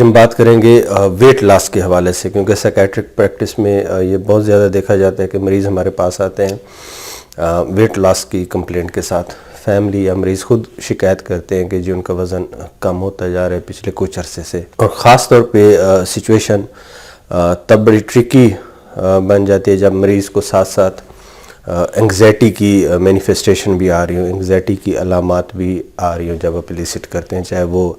ہم بات کریں گے ویٹ لاس کے حوالے سے، کیونکہ سائیکیٹرک پریکٹس میں یہ بہت زیادہ دیکھا جاتا ہے کہ مریض ہمارے پاس آتے ہیں ویٹ لاس کی کمپلینٹ کے ساتھ. فیملی یا مریض خود شکایت کرتے ہیں کہ جی ان کا وزن کم ہوتا جا رہا ہے پچھلے کچھ عرصے سے، اور خاص طور پہ سچویشن تب بڑی ٹرکی بن جاتی ہے جب مریض کو ساتھ ساتھ انگزائٹی کی مینیفیسٹیشن بھی آ رہی ہوں، انگزائٹی کی علامات بھی آ رہی ہوں جب آپ الیسٹ کرتے ہیں، چاہے وہ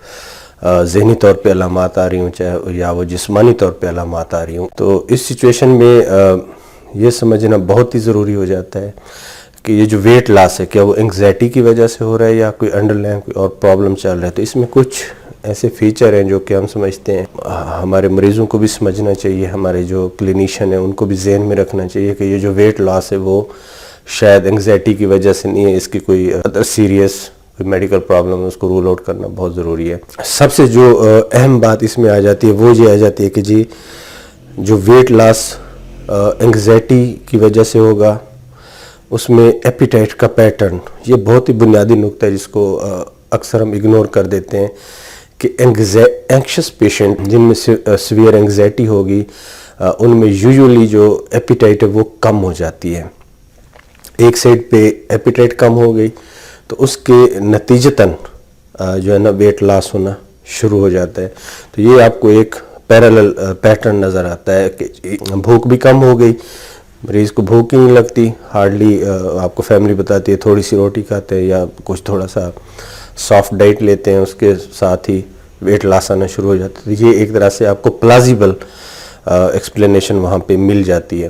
ذہنی طور پہ علامات آ رہی ہوں چاہے یا وہ جسمانی طور پہ علامات آ رہی ہوں. تو اس سچویشن میں یہ سمجھنا بہت ہی ضروری ہو جاتا ہے کہ یہ جو ویٹ لاس ہے کیا وہ انگزائٹی کی وجہ سے ہو رہا ہے یا کوئی انڈرلائن کوئی اور پرابلم چل رہا ہے. تو اس میں کچھ ایسے فیچر ہیں جو کہ ہم سمجھتے ہیں ہمارے مریضوں کو بھی سمجھنا چاہیے، ہمارے جو کلینیشین ہیں ان کو بھی ذہن میں رکھنا چاہیے کہ یہ جو ویٹ لاس ہے وہ شاید انگزائٹی کی وجہ سے نہیں ہے، اس کی کوئی ادر سیریس میڈیکل پرابلم ہے، اس کو رول آؤٹ کرنا بہت ضروری ہے. سب سے جو اہم بات اس میں آ جاتی ہے وہ یہ آ جاتی ہے کہ جی جو ویٹ لاس انگزائٹی کی وجہ سے ہوگا اس میں ایپیٹائٹ کا پیٹرن، یہ بہت ہی بنیادی نقطہ ہے جس کو اکثر ہم اگنور کر دیتے ہیں کہ اینکشس پیشنٹ جن میں سیویئر انگزائٹی ہوگی ان میں یوزولی جو ایپیٹائٹ ہے وہ کم ہو جاتی ہے. ایک سائڈ پہ ایپیٹائٹ کم ہو گئی تو اس کے نتیجتاً جو ہے نا ویٹ لاس ہونا شروع ہو جاتا ہے. تو یہ آپ کو ایک پیرالل پیٹرن نظر آتا ہے کہ بھوک بھی کم ہو گئی، مریض کو بھوک ہی نہیں لگتی، ہارڈلی آپ کو فیملی بتاتی ہے تھوڑی سی روٹی کھاتے ہیں یا کچھ تھوڑا سا سافٹ ڈائٹ لیتے ہیں، اس کے ساتھ ہی ویٹ لاس آنا شروع ہو جاتا ہے. یہ ایک طرح سے آپ کو پلازیبل ایکسپلینیشن وہاں پہ مل جاتی ہے.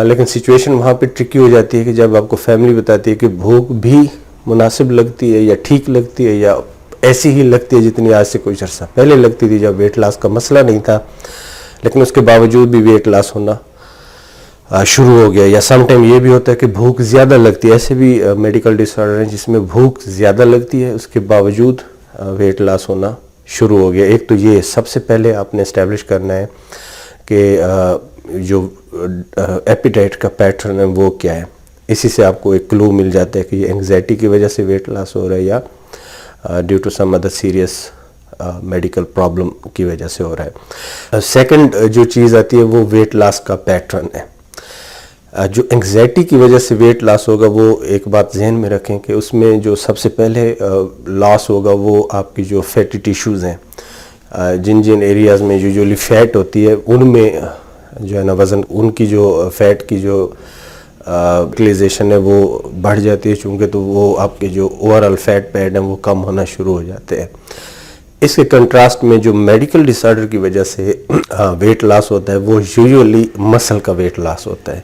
لیکن سچویشن وہاں پہ ٹرکی ہو جاتی ہے کہ جب آپ کو فیملی بتاتی ہے کہ بھوک بھی مناسب لگتی ہے یا ٹھیک لگتی ہے یا ایسی ہی لگتی ہے جتنی آج سے کچھ عرصہ پہلے لگتی تھی جب ویٹ لاس کا مسئلہ نہیں تھا، لیکن اس کے باوجود بھی ویٹ لاس ہونا شروع ہو گیا. یا سم ٹائم یہ بھی ہوتا ہے کہ بھوک زیادہ لگتی ہے، ایسے بھی میڈیکل ڈس آرڈر ہیں جس میں بھوک زیادہ لگتی ہے اس کے باوجود ویٹ لاس ہونا شروع ہو گیا. ایک تو یہ سب سے پہلے آپ نے اسٹیبلش کرنا ہے کہ جو ایپیٹائٹ کا پیٹرن ہے وہ کیا ہے. اسی سے آپ کو ایک کلو مل جاتا ہے کہ یہ انگزائٹی کی وجہ سے ویٹ لاس ہو رہا ہے یا due to some other serious medical problem کی وجہ سے ہو رہا ہے. سیکنڈ جو چیز آتی ہے وہ ویٹ لاس کا پیٹرن ہے. جو انگزائٹی کی وجہ سے ویٹ لاس ہوگا وہ ایک بات ذہن میں رکھیں کہ اس میں جو سب سے پہلے لاس ہوگا وہ آپ کی جو فیٹی ٹیشوز ہیں، جن ایریاز میں یوزولی فیٹ ہوتی ہے ان میں جو ہے نا وزن، ان کی جو فیٹ کی جو یوٹیلائزیشن ہے وہ بڑھ جاتی ہے، چونکہ تو وہ آپ کے جو اوورآل فیٹ پیڈ ہیں وہ کم ہونا شروع ہو جاتے ہیں. اس کے کنٹراسٹ میں جو میڈیکل ڈس آرڈر کی وجہ سے ویٹ لاس ہوتا ہے وہ یوزولی مسل کا ویٹ لاس ہوتا ہے.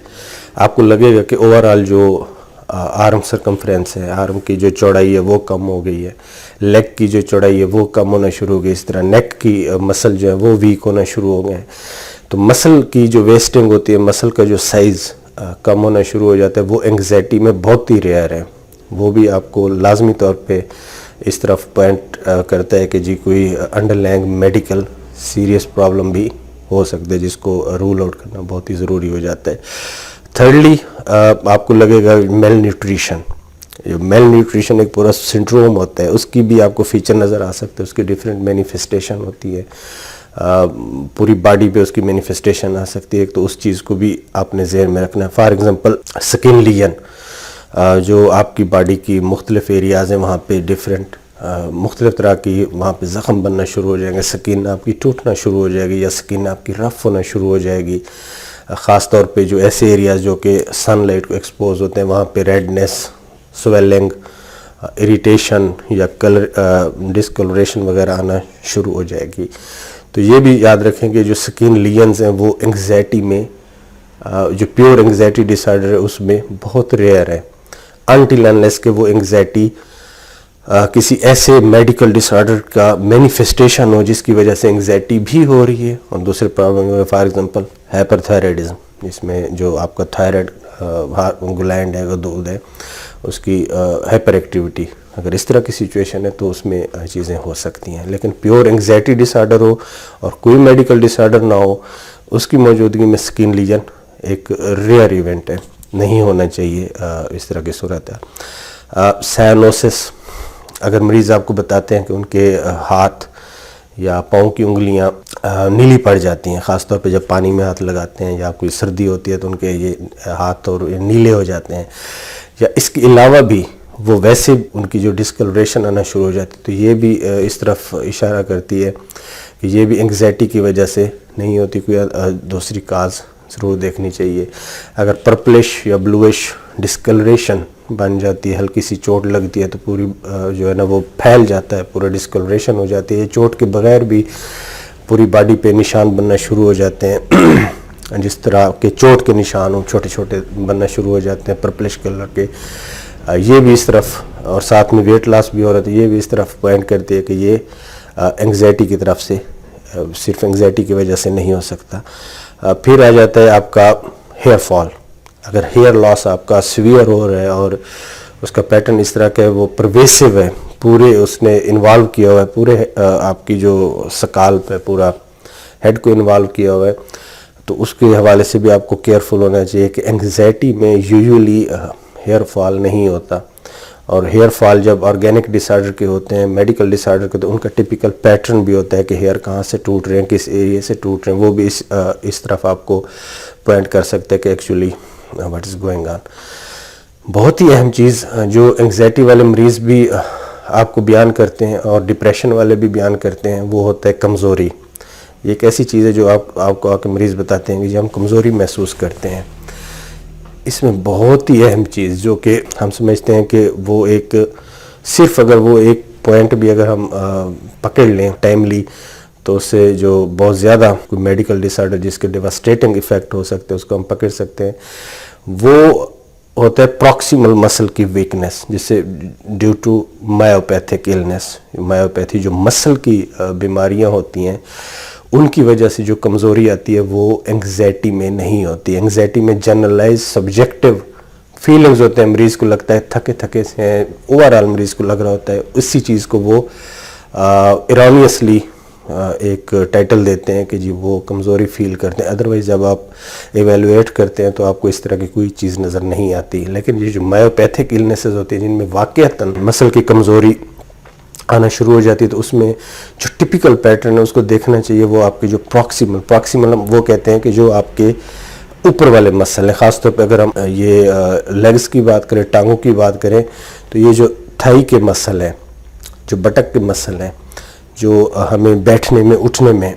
آپ کو لگے گا کہ اوورآل جو آرم سرکمفرنس ہے، آرم کی جو چوڑائی ہے وہ کم ہو گئی ہے، لیگ کی جو چوڑائی ہے وہ کم ہونا شروع ہو گئی، اس طرح نیک کی مسل جو ہے وہ ویک ہونا شروع ہو گئے ہیں. تو مسل کی جو ویسٹنگ ہوتی ہے، مسل کا جو سائز کم ہونا شروع ہو جاتا ہے، وہ انگزائٹی میں بہت ہی ریئر ہے. وہ بھی آپ کو لازمی طور پہ اس طرف پوائنٹ کرتا ہے کہ جی کوئی انڈرلائنگ میڈیکل سیریس پرابلم بھی ہو سکتا ہے جس کو رول آؤٹ کرنا بہت ہی ضروری ہو جاتا ہے. تھرڈلی آپ کو لگے گا میل نیوٹریشن. جو میل نیوٹریشن ایک پورا سنڈروم ہوتا ہے، اس کی بھی آپ کو فیچر نظر آ سکتے ہیں، اس کی ڈیفرنٹ مینیفیسٹیشن ہوتی ہے، پوری باڈی پہ اس کی مینیفیسٹیشن آ سکتی ہے. تو اس چیز کو بھی آپ نے ذہن میں رکھنا ہے. فار ایگزامپل سکن لیجن، جو آپ کی باڈی کی مختلف ایریاز ہیں وہاں پہ ڈیفرنٹ مختلف طرح کی وہاں پہ زخم بننا شروع ہو جائیں گے، سکن آپ کی ٹوٹنا شروع ہو جائے گی یا سکن آپ کی رف ہونا شروع ہو جائے گی. خاص طور پہ جو ایسے ایریاز جو کہ سن لائٹ کو ایکسپوز ہوتے ہیں وہاں پہ ریڈنس، سویلنگ، اریٹیشن یا کلر ڈسکلریشن وغیرہ آنا شروع ہو جائے گی. تو یہ بھی یاد رکھیں کہ جو سکن لیجنز ہیں وہ انگزائٹی میں جو پیور انگزائٹی ڈس آرڈر ہے اس میں بہت ریئر ہے، انٹل انلیس کہ وہ انگزائٹی کسی ایسے میڈیکل ڈس آرڈر کا مینیفیسٹیشن ہو جس کی وجہ سے انگزائٹی بھی ہو رہی ہے اور دوسرے problem. For example hyper thyroidism, جس میں جو آپ کا تھائرائڈ گلینڈ ہے، غدود ہے، اس کی ہائپر ایکٹیویٹی، اگر اس طرح کی سچویشن ہے تو اس میں چیزیں ہو سکتی ہیں. لیکن پیور انگزائٹی ڈس آرڈر ہو اور کوئی میڈیکل ڈس آرڈر نہ ہو، اس کی موجودگی میں سکن لیجن ایک ریئر ایونٹ ہے، نہیں ہونا چاہیے اس طرح کی صورت ہے. سائنوسس، اگر مریض آپ کو بتاتے ہیں کہ ان کے ہاتھ یا پاؤں کی انگلیاں نیلی پڑ جاتی ہیں، خاص طور پہ جب پانی میں ہاتھ لگاتے ہیں یا کوئی سردی ہوتی ہے تو ان کے یہ ہاتھ اور نیلے ہو جاتے ہیں، یا اس کے علاوہ بھی وہ ویسے ان کی جو ڈسکلریشن آنا شروع ہو جاتی ہے، تو یہ بھی اس طرف اشارہ کرتی ہے کہ یہ بھی انگزائٹی کی وجہ سے نہیں ہوتی، کوئی دوسری کاز ضرور دیکھنی چاہیے۔ اگر پرپلش یا بلوش ڈسکلریشن بن جاتی ہے، ہلکی سی چوٹ لگتی ہے تو پوری جو ہے نا وہ پھیل جاتا ہے، پورا ڈسکلریشن ہو جاتی ہے۔ یہ چوٹ کے بغیر بھی پوری باڈی پہ نشان بننا شروع ہو جاتے ہیں، جس طرح کے چوٹ کے نشان ہوں چھوٹے چھوٹے بننا شروع ہو جاتے ہیں پرپلش کلر کے، یہ بھی اس طرف، اور ساتھ میں ویٹ لاس بھی ہو رہا ہے، یہ بھی اس طرف پوائنٹ کرتی ہے کہ یہ انگزائٹی کی طرف سے، صرف انگزائٹی کی وجہ سے نہیں ہو سکتا۔ پھر آ جاتا ہے آپ کا ہیئر فال۔ اگر ہیئر لاس آپ کا سیویئر ہو رہا ہے اور اس کا پیٹرن اس طرح کا ہے، وہ پرویسو ہے، پورے اس نے انوالو کیا ہوا ہے، پورے آپ کی جو سکالپ ہے پورا ہیڈ کو انوالو کیا ہوا ہے، تو اس کے حوالے سے بھی آپ کو کیئرفل ہونا چاہیے کہ انگزائٹی میں یوزولی ہیئر فال نہیں ہوتا، اور ہیئر فال جب آرگینک ڈس آرڈر کے ہوتے ہیں، میڈیکل ڈس آرڈر کے، تو ان کا ٹپیکل پیٹرن بھی ہوتا ہے کہ ہیئر کہاں سے ٹوٹ رہے ہیں، کس ایریے سے ٹوٹ رہے ہیں، وہ بھی اس طرف آپ کو پوائنٹ کر سکتے ہیں کہ actually what is going on. بہت ہی اہم چیز جو انگزائٹی والے مریض بھی آپ کو بیان کرتے ہیں اور ڈپریشن والے بھی بیان کرتے ہیں، وہ ہوتا ہے کمزوری۔ یہ ایک ایسی چیز ہے جو آپ کو آ کے مریض بتاتے ہیں کہ جب ہم کمزوری محسوس کرتے ہیں، اس میں بہت ہی اہم چیز جو کہ ہم سمجھتے ہیں کہ وہ ایک صرف اگر وہ ایک پوائنٹ بھی اگر ہم پکڑ لیں ٹائملی تو اس سے جو بہت زیادہ کوئی میڈیکل ڈس آرڈر جس کے ڈیواسٹیٹنگ ایفیکٹ ہو سکتے ہیں اس کو ہم پکڑ سکتے ہیں، وہ ہوتا ہے پراکسیمل مسل کی ویکنس، جس سے ڈیو ٹو مایوپیتھک النس، مایوپیتھی جو مسل کی بیماریاں ہوتی ہیں ان کی وجہ سے جو کمزوری آتی ہے وہ انگزائٹی میں نہیں ہوتی۔ انگزائٹی میں جنرلائز سبجیکٹیو فیلنگز ہوتے ہیں، مریض کو لگتا ہے تھکے تھکے سے ہیں، اوورآل مریض کو لگ رہا ہوتا ہے، اسی چیز کو وہ ایرانیسلی ایک ٹائٹل دیتے ہیں کہ جی وہ کمزوری فیل کرتے ہیں۔ ادروائز جب آپ ایویلویٹ کرتے ہیں تو آپ کو اس طرح کی کوئی چیز نظر نہیں آتی، لیکن یہ جو مایوپیتھک النیسز ہوتی ہیں جن میں واقعتاً مسل کی کمزوری آنا شروع ہو جاتی ہے، تو اس میں جو ٹپیکل پیٹرن ہے اس کو دیکھنا چاہیے، وہ آپ کے جو پراکسیمل وہ کہتے ہیں کہ جو آپ کے اوپر والے مسل ہیں، خاص طور پہ اگر ہم یہ لیگز کی بات کریں، ٹانگوں کی بات کریں، تو یہ جو تھائی کے مسل ہیں، جو بٹک کے مسل ہیں، جو ہمیں بیٹھنے میں اٹھنے میں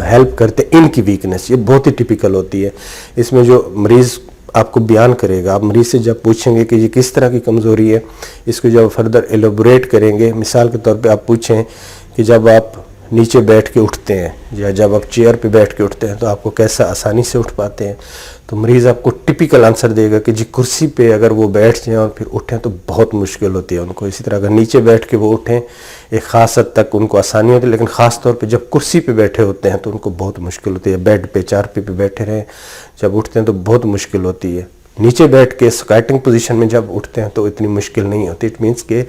ہیلپ کرتے ہیں، ان کی ویکنس یہ بہت ہی ٹپیکل ہوتی ہے۔ اس میں جو مریض آپ کو بیان کرے گا، آپ مریض سے جب پوچھیں گے کہ یہ کس طرح کی کمزوری ہے، اس کو جب فردر ایلیبوریٹ کریں گے، مثال کے طور پہ آپ پوچھیں کہ جب آپ نیچے بیٹھ کے اٹھتے ہیں یا جب آپ چیئر پہ بیٹھ کے اٹھتے ہیں تو آپ کو کیسا آسانی سے اٹھ پاتے ہیں، تو مریض آپ کو ٹپیکل آنسر دے گا کہ جی کرسی پہ اگر وہ بیٹھ جائیں اور پھر اٹھیں تو بہت مشکل ہوتی ہے ان کو۔ اسی طرح اگر نیچے بیٹھ کے وہ اٹھیں ایک خاص حد تک ان کو آسانی ہوتی ہے، لیکن خاص طور پہ جب کرسی پہ بیٹھے ہوتے ہیں تو ان کو بہت مشکل ہوتی ہے، بیڈ پہ چارپے پہ بیٹھے رہیں جب اٹھتے ہیں تو بہت مشکل ہوتی ہے۔ نیچے بیٹھ کے سکیٹنگ پوزیشن میں جب اٹھتے ہیں تو اتنی مشکل نہیں ہوتی، اٹ مینس کہ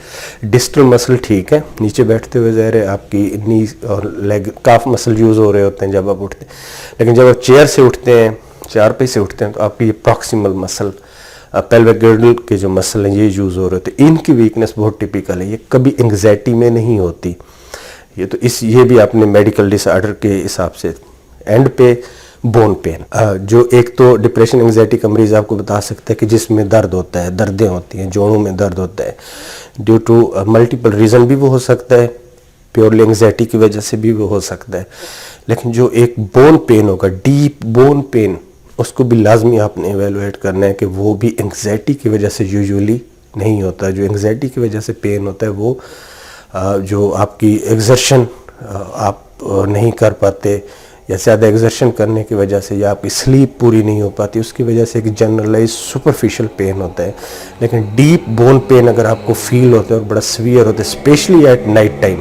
ڈسٹل مسل ٹھیک ہے، نیچے بیٹھتے ہوئے ظاہر ہے آپ کی نی اور لیگ کاف مسل یوز ہو رہے ہوتے ہیں جب آپ اٹھتے ہیں، لیکن جب آپ چیئر سے اٹھتے ہیں، چارپے سے اٹھتے ہیں، تو آپ کی یہ پراکسیمل مسل، پیلوک گرڈل کے جو مسل ہیں یہ یوز ہو رہے ہوتے ہیں، ان کی ویکنس بہت ٹپیکل ہے، یہ کبھی انگزائٹی میں نہیں ہوتی۔ یہ بھی آپ نے میڈیکل ڈس آرڈر کے حساب سے۔ اینڈ پہ بون پین، جو ایک تو ڈپریشن انگزائٹی کا مریض آپ کو بتا سکتا ہے کہ جس میں درد ہوتا ہے، دردیں ہوتی ہیں، جوڑوں میں درد ہوتا ہے، ڈیو ٹو ملٹیپل ریزن بھی وہ ہو سکتا ہے، پیورلی انگزائٹی کی وجہ سے بھی وہ ہو سکتا ہے، لیکن جو ایک بون پین ہوگا، ڈیپ بون پین، اس کو بھی لازمی آپ نے ایویلویٹ کرنا ہے کہ وہ بھی انگزائٹی کی وجہ سے یوزولی نہیں ہوتا۔ جو انگزائٹی کی وجہ سے پین ہوتا ہے وہ جو آپ کی ایگزرشن آپ نہیں کر پاتے یا زیادہ ایگزرشن کرنے کی وجہ سے، یا آپ کی سلیپ پوری نہیں ہو پاتی، اس کی وجہ سے ایک جنرلائز سپرفیشل پین ہوتا ہے، لیکن ڈیپ بون پین اگر آپ کو فیل ہوتا ہے اور بڑا سویئر ہوتا ہے، اسپیشلی ایٹ نائٹ ٹائم،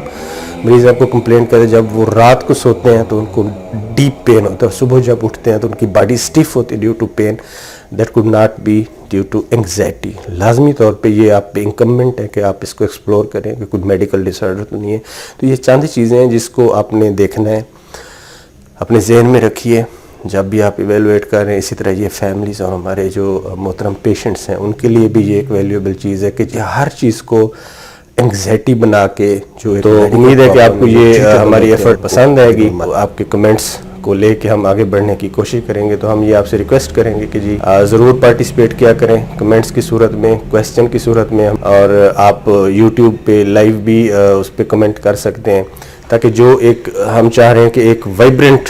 مریض آپ کو کمپلینٹ کرے جب وہ رات کو سوتے ہیں تو ان کو ڈیپ پین ہوتا ہے، اور صبح جب اٹھتے ہیں تو ان کی باڈی اسٹیف ہوتی ہے due to pain, that could not be due to anxiety. لازمی طور پہ یہ آپ پہ انکمبنٹ ہے کہ آپ اس کو ایکسپلور کریں کہ کوئی میڈیکل ڈس آرڈر تو نہیں ہے۔ تو یہ چند چیزیں ہیں جس کو آپ نے دیکھنا ہے، اپنے ذہن میں رکھیے جب بھی آپ ایویلویٹ کر رہے ہیں۔ اسی طرح یہ فیملیز اور ہمارے جو محترم پیشنٹس ہیں ان کے لیے بھی یہ ایک ویلیوبل چیز ہے کہ ہر چیز کو انگزائٹی بنا کے جو تو امید ہے کہ آپ کو یہ ہماری ایفرٹ پسند آئے گی. آپ کے کمنٹس کو لے کے ہم آگے بڑھنے کی کوشش کریں گے. تو ہم یہ آپ سے ریکویسٹ کریں گے کہ جی ضرور پارٹیسپیٹ کیا کریں کمنٹس کی صورت میں, کویسچن کی صورت میں, اور آپ یوٹیوب پہ لائیو بھی اس پہ کمنٹ کر سکتے ہیں, تاکہ جو ایک ہم چاہ رہے ہیں کہ ایک وائبرنٹ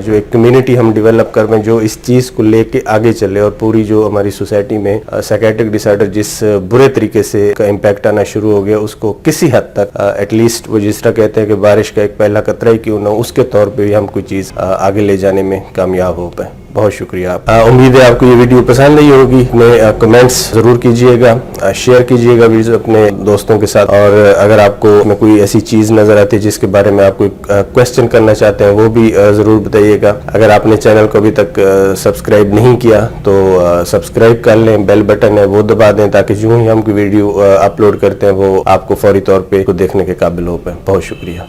جو ایک کمیونٹی ہم ڈیولپ کر رہے ہیں جو اس چیز کو لے کے آگے چلے, اور پوری جو ہماری سوسائٹی میں سائیکیٹرک ڈس آرڈر جس برے طریقے سے کا امپیکٹ آنا شروع ہو گیا, اس کو کسی حد تک ایٹ لیسٹ وہ جس طرح کہتے ہیں کہ بارش کا ایک پہلا قطرہ ہی کیوں نہ, اس کے طور پہ بھی ہم کوئی چیز آگے لے جانے میں کامیاب ہو پائیں. بہت شکریہ. امید ہے آپ کو یہ ویڈیو پسند آئی ہوگی. اپنے کمنٹس ضرور کیجئے گا, شیئر کیجئے گا ویڈیو اپنے دوستوں کے ساتھ, اور اگر آپ کو میں کوئی ایسی چیز نظر آتی ہے جس کے بارے میں آپ کوئی کویسچن کرنا چاہتے ہیں وہ بھی ضرور بتائیے گا. اگر آپ نے چینل کو ابھی تک سبسکرائب نہیں کیا تو سبسکرائب کر لیں, بیل بٹن ہے وہ دبا دیں تاکہ جو ہی ہم کوئی ویڈیو اپلوڈ کرتے ہیں وہ آپ کو فوری طور پہ دیکھنے کے قابل ہو پائے. بہت شکریہ.